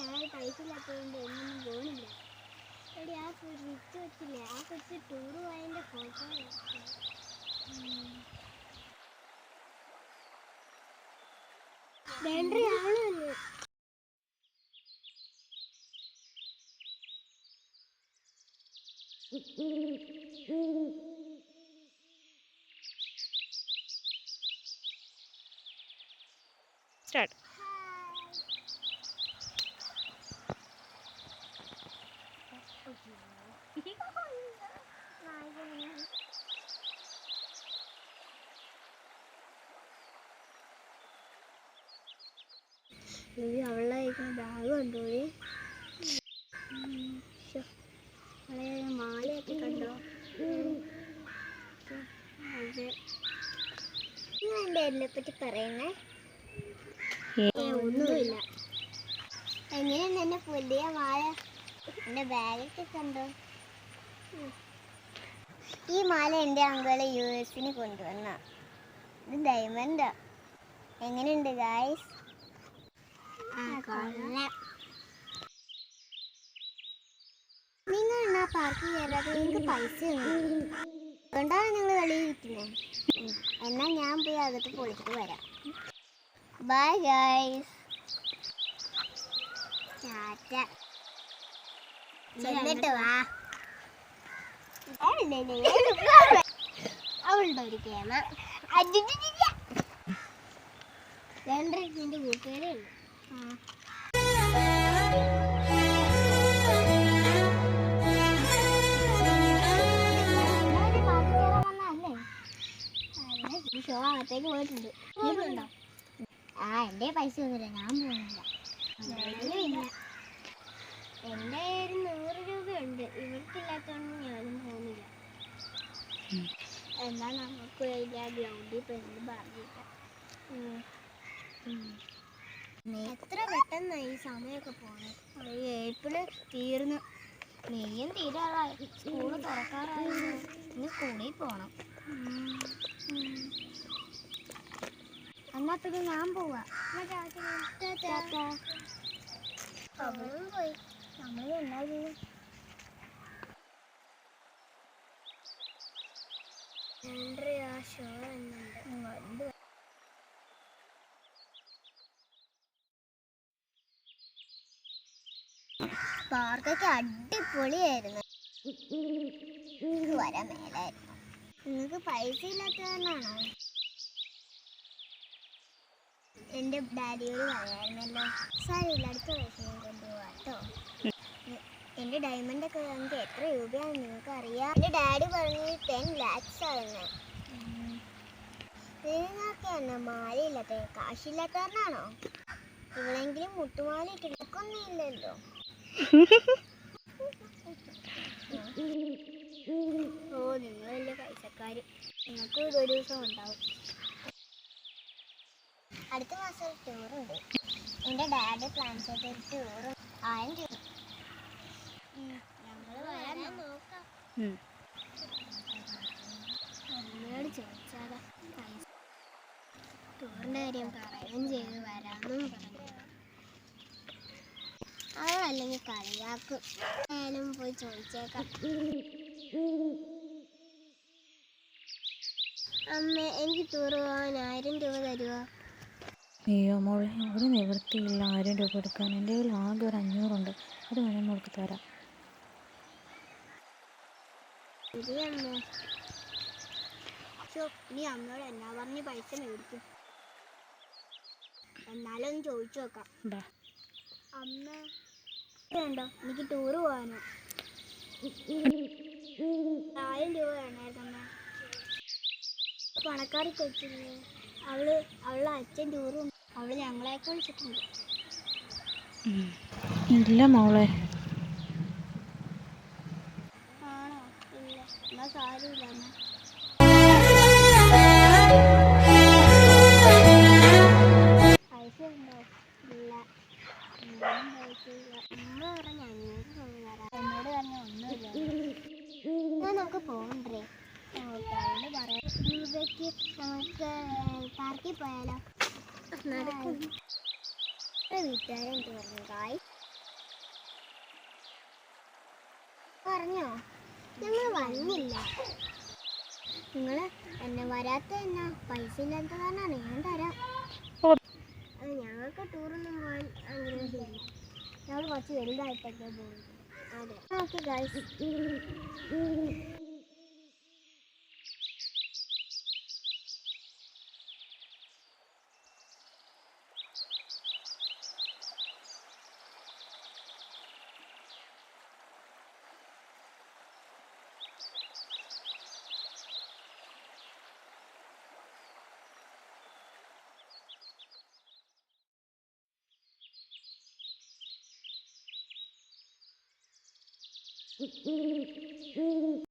ഞാൻ പൈസ ഇല്ലാത്തതുകൊണ്ട് എങ്ങൊന്നും പോണില്ല. എടി ആ ഫ്രിഡ്ജ് വെച്ചില്ലേ, ആ ഫ്രിഡ്ജ് ടൂറ് പോയതിൻ്റെ ഫോട്ടോ ബാറ്ററിയാണല്ലോ. സ്റ്റാർട്ട്. അവളെ ബാഗ് കൊണ്ടുപോയി. അവളെ മാലയൊക്കെ കണ്ടോ? അതെ. എന്നെ പറ്റി പറയുന്നേ ഒന്നുമില്ല. എങ്ങനെയാണ് എന്നെ പുതിയ മാല? എൻ്റെ ബാഗൊക്കെ കണ്ടോ? ഈ മാല എൻ്റെ അങ്കിള് US-ന് കൊണ്ടുവന്ന. ഇത് ഡയമണ്ടാ. എങ്ങനെയുണ്ട് ഗായ്സ്? നിങ്ങൾ എന്നാ പാർക്ക് ചെയ്യാതെ നിങ്ങൾക്ക് പൈസ അതുകൊണ്ടാണ് നിങ്ങൾ വെളിയിരിക്കുന്നത്. എന്നാൽ ഞാൻ പോയി അകത്ത് പൊളിച്ചിട്ട് വരാം. Bye guys. എന്നിട്ട് വാ. അവളുടെ ഒരു കേമ 2 കൂട്ടുകാരേ ഉള്ളൂ. ഷോ അകത്തേക്ക് പോയിട്ടുണ്ട്. എൻ്റെ പൈസ ഒന്നുമില്ല, ഞാൻ പോകുന്നില്ല. എൻ്റെ 100 രൂപയുണ്ട്. ഇവർക്കില്ലാത്തതുകൊണ്ട് ഞാനും പോകുന്നില്ല. എന്നാൽ നമുക്ക് ഗ്രൗണ്ടിൽ പെണ്ണ് പറഞ്ഞിട്ട് എത്ര പെട്ടെന്നായി ഈ സമയമൊക്കെ പോണേ. ഏപ്രിൽ തീർന്നു, മെയ്യും തീരാറായി, സ്കൂള് തുറക്കാറായിരുന്നു. ഇനി സ്കൂളിൽ പോകണം. എന്നാ പിന്നെ ഞാൻ പോവാ. അവളും പോയി. നമ്മൾ എന്നാ ചെയ്യും? ഷോ എന്നുണ്ട്. പാർക്കൊക്കെ അടിപൊളിയായിരുന്നു. വരാൻ മേലായിരുന്നു. നിങ്ങൾക്ക് പൈസ ഇല്ലാത്തതാണോ? എൻ്റെ ഡാഡിയോട് പറയായിരുന്നല്ലോ. സാരമില്ല, അടുത്ത പ്രാവശ്യം ഞാൻ കൊണ്ടുപോകാം കേട്ടോ. എൻ്റെ ഡയമണ്ടൊക്കെ നമുക്ക് എത്ര രൂപയാണെന്ന് നിങ്ങൾക്ക് അറിയാം? എൻ്റെ ഡാഡി പറഞ്ഞു 10 lakhs ആണെന്ന്. നിങ്ങൾക്ക് എന്നാ മാലയില്ലാത്ത കാശില്ലാത്തവരാണോ? ഇവളെങ്കിലും മുത്തുമാല ഇട്ടൊന്നും ഇല്ലല്ലോ. ഓ, നിങ്ങൾ വലിയ പൈസക്കാർ. നിങ്ങൾക്ക് ഒരു ദിവസം ഉണ്ടാവും. അടുത്ത മാസം ഒരു ടൂറുണ്ട്. എൻ്റെ ഡാഡി പ്ലാൻ ചെയ്തൊരു ടൂറും 1000 രൂപ. ഞങ്ങൾ വരാൻ നോക്കാം. അമ്മയോട് ചോദിച്ചാലോ? ടൂറിൻ്റെ കാര്യം പറയുകയും ചെയ്ത് വരാമെന്നും പറഞ്ഞു. അവളല്ലെങ്കിൽ കളിയാക്കും. ഞാനും പോയി ചോദിച്ചേക്കാം. അമ്മ, എനിക്ക് ടൂർ പോകാൻ 1000 രൂപ തരുമോ? അയ്യോ മോളെ, ഒരു നിവൃത്തിയില്ല 1000 രൂപ എടുക്കാൻ. എൻ്റെ കയ്യിൽ ആകെ ഒരു 500 ഉണ്ട്. അത് വേണം മോൾക്ക് തരാം. ശരി അമ്മ. ഇനി അമ്മയോട് എന്നാ പറഞ്ഞ് പൈസ മേടിക്കും? എന്നാലും ഒന്ന് ചോദിച്ചു നോക്കാം. അമ്മ ഉണ്ടോ? എനിക്ക് ടൂറ് പോകാനോ? 1000 രൂപ വേണമായിരുന്നു അമ്മ. പണക്കാരി കൊച്ചില്ലേ, അവളുടെ അച്ഛൻ ടൂറും അവള് ഞങ്ങളെയൊക്കെ വിളിച്ചിട്ടുണ്ട്. ഇല്ല മോളെ. ആണോ? ഇല്ല. എന്നാ സാരമില്ല അമ്മ. പൈസ ഉണ്ടോ? ഇല്ല. അമ്മ പറഞ്ഞ 500 തരാം. എന്നോട് പറഞ്ഞ ഒന്നുമില്ല. നമുക്ക് പോകണ്ടേ? അവളോട് പറയാം. രൂപയ്ക്ക് നമുക്ക് പാർക്കിൽ പോയാലോ? നടക്കും. വീട്ടുകാരെന്ത് പറഞ്ഞു? പറഞ്ഞോ? ഞങ്ങൾ വന്നില്ല. നിങ്ങൾ എന്നെ വരാത്ത എന്നാ? പൈസ ഇല്ലാത്ത കാരണമാണ്. ഞാൻ തരാം. ഞങ്ങൾക്ക് ടൂറൊന്നും പോകാൻ ആഗ്രഹമില്ല. ഞങ്ങൾ കുറച്ച് വലുതായിട്ടൊക്കെ പോകും. അതെ, ഓക്കെ ഗൈസ്.